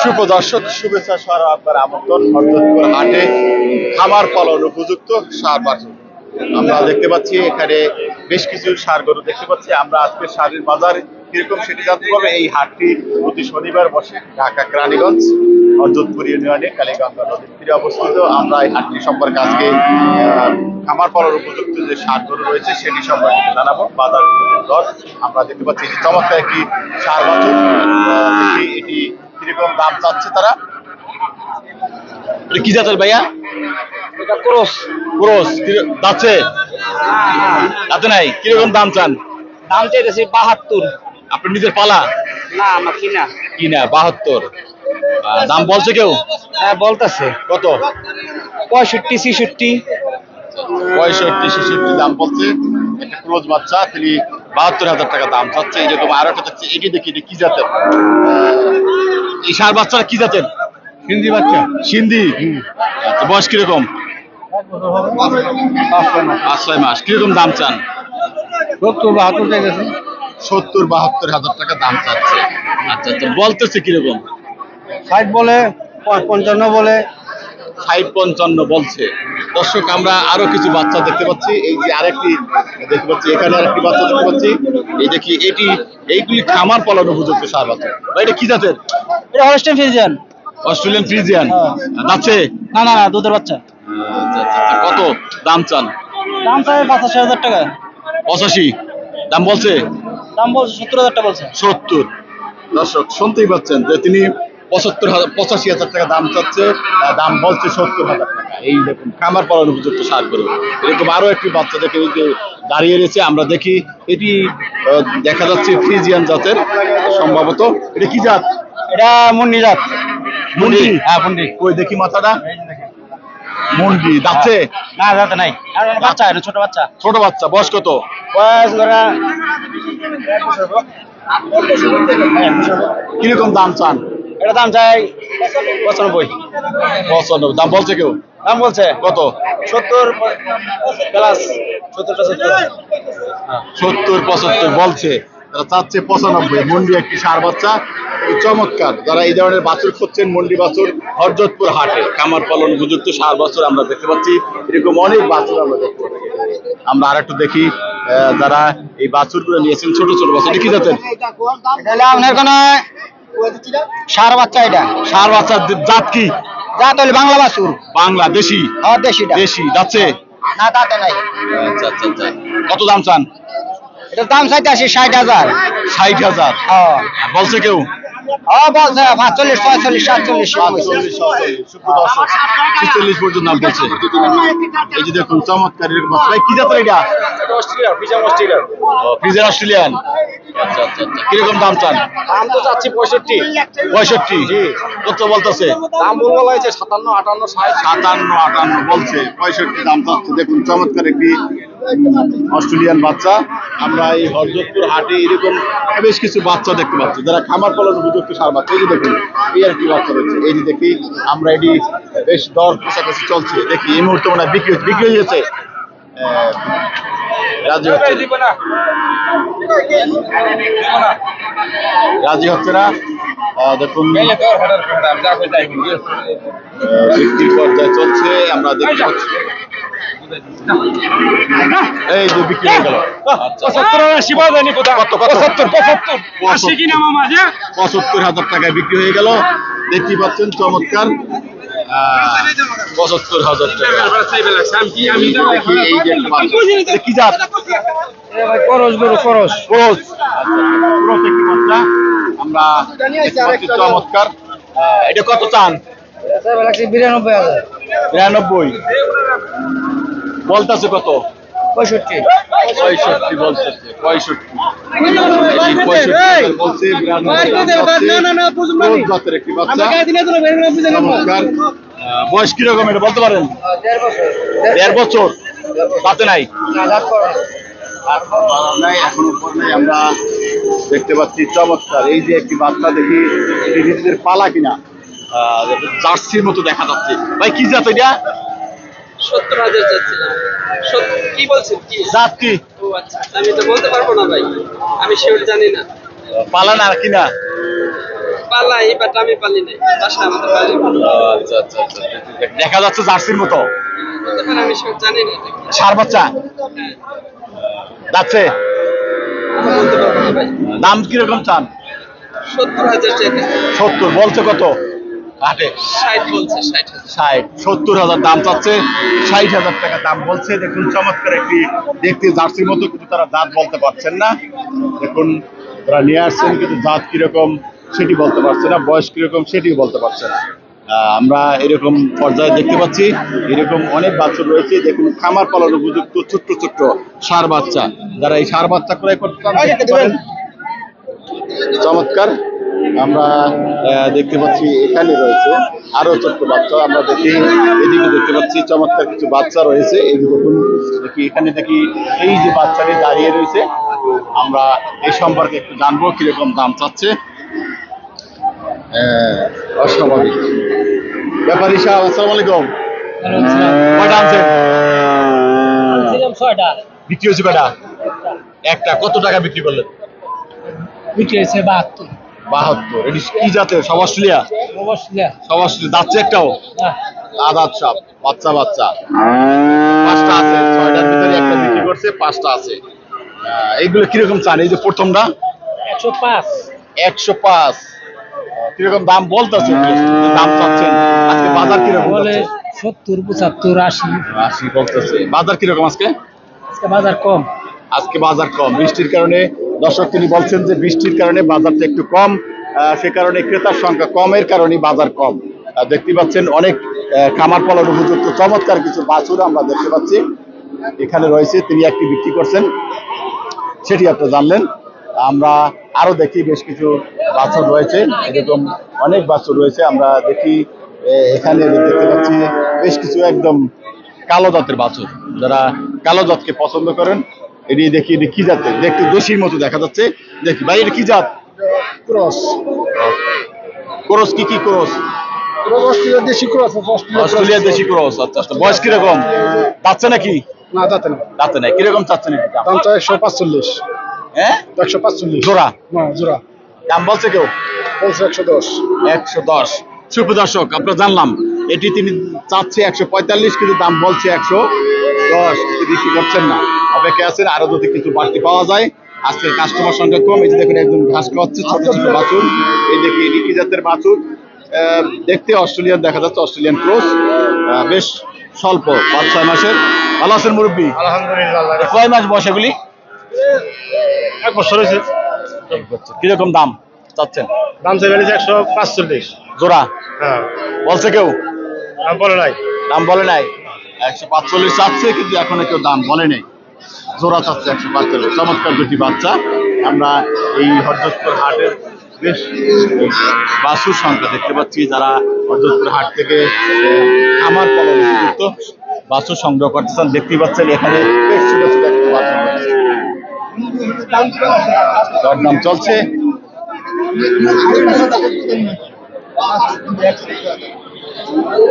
সুপ্রদর্শক শুভেচ্ছা সহ আপনার আমন্ত্রণ হরদপুর হাটে খামার পালন উপযুক্ত সার বাছুর। আমরা দেখতে পাচ্ছি এখানে বেশ কিছু সার গরু দেখতে পাচ্ছি। আমরা আজকে সারের বাজার কিরকম সেটি জানতে পারবো। এই হাটটি প্রতি শনিবার বসে ঢাকা কেরানীগঞ্জ হরদপুর ইউনিয়নে কালীগঙ্গা নদীর তীরে অবস্থিত। আমরা এই হাটটি সম্পর্কে আজকে খামার পালন উপযুক্ত যে সার গরু রয়েছে সেটি সম্পর্কে জানাবো। বাজার দর আমরা দেখতে পাচ্ছি যে চমৎকার একটি সার বাছুর। এটি কিরকম দাম চাচ্ছে তারা? কি জাতের ভাইয়া? এটা ক্রস ক্রস যাচ্ছে তাতে নাই, কিরকম দাম চান? দাম চাইতেছি 72। আপনি নিজের পালা? না আমার কিনা। কিনা 72। দাম বলছে কেউ? হ্যাঁ বলতেছে। কত? 65 66। 65 66 দাম বলছে। একটা ক্রস বাচ্চা, তিনি 72,000 টাকা দাম চাচ্ছে। এরকম আরো একটা চাচ্ছে, এটি দেখি এটি কি জাতের? এই সার বাচ্চাটা কি জাতের? হিন্দি বাচ্চা। সিন্ধি। আচ্ছা, বয়স কিরকম? 5-6 মাস। কিরকম দাম চান? 70 72 চাইতেছে। 70-72,000 টাকা দাম চাচ্ছে। আচ্ছা আচ্ছা, বলতেছে কিরকম? 60 বলে, 55 বলে। 55 বলছে। দর্শক, আমরা আরো কিছু বাচ্চা দেখতে পাচ্ছি। এই যে আরেকটি দেখতে পাচ্ছি, এখানে আরেকটি বাচ্চা দেখতে পাচ্ছি। এই দেখি এইগুলি খামার পালন উপযুক্ত সার বাচ্চা। ভাই এটা কি জাতের? এটা হলস্টাইন ফ্রিজিয়ান। Australian Friesian. যাচ্ছে? না না দুধের বাচ্চা। আচ্ছা আচ্ছা, কত দাম চান? দাম চাই 85,000 টাকা। 85 দাম বলছে? দাম বলছে 70,000 টাকা বলছে। 70। দর্শক শুনতেই পাচ্ছেন যে তিনি 85,000 টাকা দাম চাচ্ছে, দাম বলছে 70,000 টাকা। এই দেখুন খামার পালন উপযুক্ত সার গরু। এরকম আরো একটি বাচ্চা দেখে দাঁড়িয়ে রয়েছে। আমরা দেখি এটি দেখা যাচ্ছে ফ্রিজিয়ান জাতের সম্ভবত। এটা কি জাত? এটা মুন্ডি জাত। মুন্ডি? হ্যাঁ মুন্ডি। ওই দেখি মাথাটা। মুন্ডি যাচ্ছে? না যাতে নাই। আর বাচ্চা, এটা ছোট বাচ্চা। ছোট বাচ্চা। বয়স কত? বয়স ধরা কিরকম দাম চান? এটা দাম চাই 95। 95 দাম বলছে কেউ? দাম বলছে কত? 70 প্লাস 70 70-75 বলছে। তারা চাচ্ছে 95। মন্ডি একটি ষাঁড় বাচ্চা, চমৎকার। যারা এই ধরনের বাছুর খুঁজছেন, মন্ডি বাছুর হরজতপুর হাটে খামার পালন উপযুক্ত ষাঁড় বাছুর আমরা দেখতে পাচ্ছি। এরকম অনেক বাছুর আমরা দেখতে পাচ্ছি। আমরা আর একটু দেখি যারা এই বাছুরগুলো নিয়েছেন, ছোট ছোট বাছুর। কি জাতের? আপনার কোন ষাঁড় বাচ্চা? এটা ষাঁড় বাচ্চা। জাত কি? জাত হলে বাংলা বাছুর। বাংলা দেশি? হ্যাঁ দেশিটা। দেশি যাচ্ছে? না দাঁতে নাই। আচ্ছা আচ্ছা আচ্ছা, কত দাম চান? এটার দাম চাইতেছি 60,000। 60,000 হ্যাঁ বলছে কেউ? হ্যাঁ বলছে 45 45 47। 46 পর্যন্ত নাম বলছে। এই যে দেখুন চমৎকার এরকম বাচ্চা। ভাই কি জাতের এটা? Friesian Australian. আচ্ছা আচ্ছা আচ্ছা, কিরকম দাম চান? দাম তো চাচ্ছি 65। 65 কত বলতেছে? দাম বলবো হয়েছে 57 58 60। 57-58 বলছে। 65 দাম চাচ্ছে। দেখুন চমৎকার একটি অস্ট্রেলিয়ান বাচ্চা। আমরা এই হরজতপুর হাটে এরকম বেশ কিছু বাচ্চা দেখতে পাচ্ছি যারা খামার পালন উপযুক্ত ষাঁড় বাচ্চা। এই যে দেখুন এই আর কি বাচ্চা রয়েছে। এই যে দেখি আমরা এটি বেশ দর কাছাকাছি চলছে। দেখি এই মুহূর্তে মনে হয় বিক্রি হয়ে গেছে। রাজি হচ্ছে না। দেখুন বিক্রির পর্যায়ে চলছে। আমরা দেখতে পাচ্ছি এই যে বিক্রি হয়ে গেল। 75,000 টাকায় বিক্রি হয়ে গেল। দেখতে পাচ্ছেন চমৎকার 75,000 টাকা। কি জাত? করস গরু করস। ক্রস। ক্রস একটি বাচ্চা আমরা দেখতে পাচ্ছি চমৎকার। এটা কত চান? 92,000। 92 বলতেছে। কত? 65 65 বলতেছে। 65 বলছে। 92 জাতের একটি বাচ্চা চমৎকার। বয়স কিরকম এটা বলতে পারেন? 1.5 বছর। তাতে নাই? এখনো পর নাই। আমরা দেখতে পাচ্ছি চমৎকার এই যে একটি বাচ্চা। দেখি এটি নিজেদের পালা কিনা, জার্সির মতো দেখা যাচ্ছে। ভাই কি জাত এটা? 70,000 যাচ্ছিলাম। কি বলছেন? কি জাত কি? ও আচ্ছা, আমি তো বলতে পারবো না ভাই, আমি শিওর জানি না। পালা না কিনা? পালাই বাট আমি পালি নাই, বাসা আমাদের পালি। আচ্ছা আচ্ছা আচ্ছা, দেখা যাচ্ছে জার্সির মতো। তখন আমি সব জানি না এটা কি। ষাঁড় বাচ্চা যাচ্ছে, বলতে পারবো না ভাই। দাম কিরকম চান? 70,000 চাইতেছে। 70 বলছে, কত হাটে? 60 বলছে, 60,000। 60, 70,000 দাম চাচ্ছে, 60,000 টাকা দাম বলছে। দেখুন চমৎকার একটি দেখতে জার্সির মতো, কিন্তু তারা দাঁত বলতে পারছেন না। দেখুন তারা নিয়ে আসছেন, কিন্তু দাঁত কিরকম সেটি বলতে পারছে না, বয়স কিরকম সেটিও বলতে পারছে না। আমরা এরকম পর্যায়ে দেখতে পাচ্ছি, এরকম অনেক বাছুর রয়েছে। দেখুন খামার পালন উপযুক্ত ছোট্ট ছোট্ট ষাঁড় বাচ্চা, যারা এই ষাঁড় বাচ্চা ক্রয় করতে চান দেখতে পারেন। চমৎকার আমরা দেখতে পাচ্ছি এখানে রয়েছে আরো ছোট্ট বাচ্চা। আমরা দেখি এদিকে দেখতে পাচ্ছি চমৎকার কিছু বাচ্চা রয়েছে। এই যে দেখুন, দেখি এখানে দেখি এই যে বাচ্চাটি দাঁড়িয়ে রয়েছে, আমরা এই সম্পর্কে একটু জানবো কিরকম দাম চাচ্ছে। অস্বাভাবিক ব্যাপারী সাহেব, আসসালামু আলাইকুম। কয়টা আনছেন? ছিলাম 6টা, বিক্রি হয়েছে কয়টা? একটা। কত টাকা বিক্রি করলেন? বিক্রি হয়েছে 72। 72। এটি কি জাতের? সব অস্ট্রেলিয়া? অবশ্যই সব অস্ট্রেলিয়া। যাচ্ছে একটাও? আদাত সব বাচ্চা বাচ্চা। 5টা আছে, 6টার ভিতরে একটা বিক্রি করছে, 5টা আছে। এইগুলো কিরকম চান? এই যে প্রথমটা 105। 105 কিরকম দাম বলতেছে? দাম চাচ্ছেন আজকে বাজার কিরকম বলে যাচ্ছে? 70, 75, 80। 80 বলতেছে। বাজার কিরকম আজকে? আজকে বাজার কম। আজকে বাজার কম বৃষ্টির কারণে। দর্শক তিনি বলছেন যে বৃষ্টির কারণে বাজারটা একটু কম, সে কারণে ক্রেতার সংখ্যা কমের কারণে বাজার কম। দেখতে পাচ্ছেন অনেক খামার পালন উপযুক্ত চমৎকার কিছু বাছুর আমরা দেখতে পাচ্ছি এখানে রয়েছে। তিনি একটি বিক্রি করছেন, সেটি আপনারা জানলেন। আমরা আরো দেখি বেশ কিছু বাছুর রয়েছে, এরকম অনেক বাছুর রয়েছে। আমরা দেখি এখানে দেখতে পাচ্ছি বেশ কিছু একদম কালো জাতের বাছুর। যারা কালো জাতকে পছন্দ করেন, এটি দেখি এটি কি জাতের, দেখতে দেশির মতো দেখা যাচ্ছে। দেখি ভাই, এটা কি জাত? Cross cross? কি কি ক্রস? অস্ট্রেলিয়া দেশি ক্রস। অস্ট্রেলিয়া দেশি ক্রস। আচ্ছা আচ্ছা, বয়স কিরকম? যাচ্ছে নাকি? না যাতে না, যাচ্ছে না। কিরকম চাচ্ছেন এটির দাম? দাম চাই 145। হ্যাঁ, 145 জোড়া না জোড়া দাম বলছে কেউ? বলছে 110। 110। সুপ্রদর্শক আপনারা জানলাম এটি তিনি চাচ্ছে 145, কিন্তু দাম বলছে 110, কিন্তু বিক্রি করছেন না। অপেক্ষা আছেন আরো যদি কিছু বাড়তি পাওয়া যায়। আজকের কাস্টমার সংখ্যা কম। এই যে দেখুন একজন ঘাস খাওয়াচ্ছে, ছোট ছোট বাছুর। এই দেখি এটি কি জাতের বাছুর? দেখতে অস্ট্রেলিয়ান দেখা যাচ্ছে, অস্ট্রেলিয়ান ক্রস। বেশ স্বল্প, 5-6 মাসের। ভালো আছেন মুরব্বী? আলহামদুলিল্লাহ। কয় মাস বয়স এগুলি? 1 বছর হয়েছে। কিরকম দাম চাচ্ছেন? দাম চাই 145 জোড়া হ্যাঁ। বলছে কেউ? দাম বলে নাই। দাম বলে নাই। 145 চাচ্ছে, কিন্তু এখনো কেউ দাম বলে নেই। জোড়া চাচ্ছে 145। চমৎকার দুটি বাচ্চা। আমরা এই হরজতপুর হাটের বেশ বাছুর সংখ্যা দেখতে পাচ্ছি, যারা হরজতপুর হাট থেকে খামার পালন উপযুক্ত বাছুর সংগ্রহ করতেছেন। দেখতে পাচ্ছেন এখানে বেশ ছোট ছোট একটা বাছুর রয়েছে। দরদাম চলছে।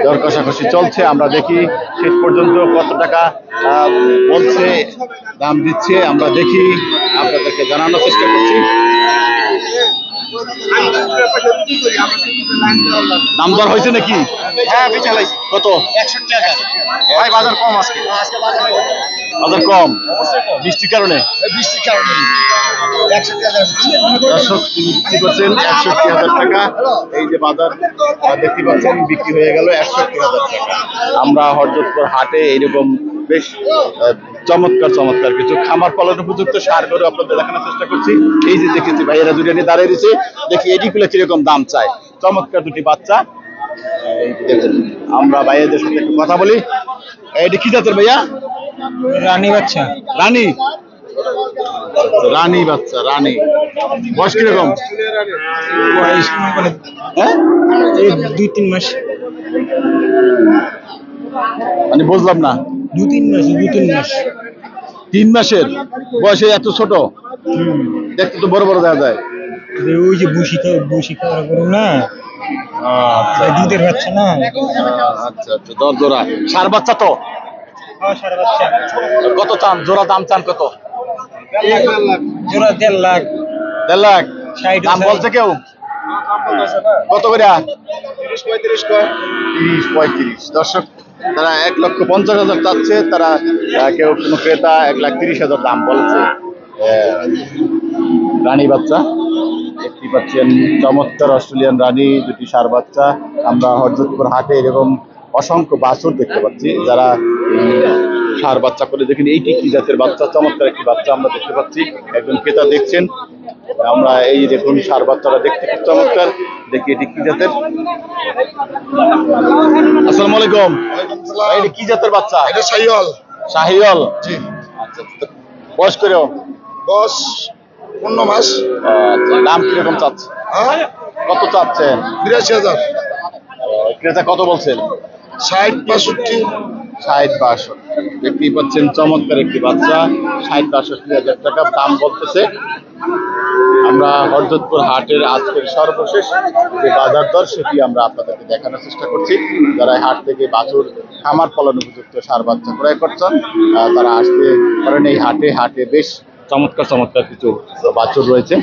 দর কষাকষি চলছে। আমরা দেখি শেষ পর্যন্ত কত টাকা বলছে, দাম দিচ্ছে। আমরা দেখি, আপনাদেরকে জানানোর চেষ্টা করছি। দাম দর হয়েছে নাকি? হ্যাঁ বিচালাইছি। কত? 61,000। ভাই বাজার কম আজকে। বাজার কম বৃষ্টির কারণে। বৃষ্টির কারণে 61,000। দর্শক তিনি বিক্রি করছেন 61,000 টাকা। এই যে বাজার দেখতে পাচ্ছেন বিক্রি হয়ে গেল 61,000 টাকা। আমরা হরজতপুর হাটে এইরকম বেশ চমৎকার চমৎকার কিছু খামার পালন উপযুক্ত ষাঁড় গরু আপনাদের দেখানোর চেষ্টা করছি। এই যে দেখেছি ভাইয়েরা দুটো নিয়ে দাঁড়িয়ে রয়েছে, দেখি এটিগুলো কিরকম দাম চায়। চমৎকার দুটি বাচ্চা। এই যে দেখুন, আমরা ভাইয়াদের সাথে একটু কথা বলি। এটি কি জাতের ভাইয়া? রানী বাচ্চা। রানী? রানী বাচ্চা, রানী। বয়স কিরকম? হ্যাঁ, এই 2-3 মাস। মানে বুঝলাম না। 2-3 মাস, 2-3 মাস। 3 মাসের বয়সে এত ছোট? দেখতে তো বড় বড় দেখা যায়। ওই যে বুসি খাওয়া করুন না, আচ্ছা দুধের বাচ্চা না। আচ্ছা আচ্ছা, দর জোড়া ষাঁড় বাচ্চা তো? সারা বাচ্চা। কত চান জোড়া? দাম চান কত? জোড়া 1.5 লাখ। 1.5 লাখ 60 দাম বলছে কেউ? কত করে? 30-35 কয়। 30-35। দর্শক, তারা 1,50,000 চাচ্ছে, তারা কেউ কোনো ক্রেতা 1,30,000 দাম বলছে। রানী বাচ্চা দেখতে পাচ্ছেন, চমৎকার অস্ট্রেলিয়ান রানী দুটি ষাঁড় বাচ্চা। আমরা হরজতপুর হাটে এরকম অসংখ্য বাছুর দেখতে পাচ্ছি যারা ষাঁড় বাচ্চা করে। দেখেন এইটি কি জাতের বাচ্চা, চমৎকার একটি বাচ্চা আমরা দেখতে পাচ্ছি। একজন ক্রেতা দেখছেন, আমরা এই দেখুন ষাঁড় বাচ্চারা দেখতে খুব চমৎকার। দেখি এটি কি জাতের। আসসালামু আলাইকুম। এটি কি জাতের বাচ্চা? এটা শাহিওয়াল। শাহিওয়াল। জি। আচ্ছা, বয়স করেও? বয়স 15 মাস। আচ্ছা, দাম কিরকম চাচ্ছে? হ্যাঁ, কত চাচ্ছেন? 82,000। ক্রেতা কত বলছেন? 60-65। 60-62। দেখতেই পাচ্ছেন চমৎকার একটি বাচ্চা, 60-62,000 টাকা দাম বলতেছে। আমরা হরজতপুর হাটের আজকের সর্বশেষ যে বাজার দর সেটি আমরা আপনাদেরকে দেখানোর চেষ্টা করছি। যারা এই হাট থেকে বাছুর খামার পালন উপযুক্ত ষাঁড় বাচ্চা ক্রয় করছেন, তারা আসতে পারেন এই হাটে। হাটে বেশ চমৎকার চমৎকার কিছু বাছুর রয়েছে।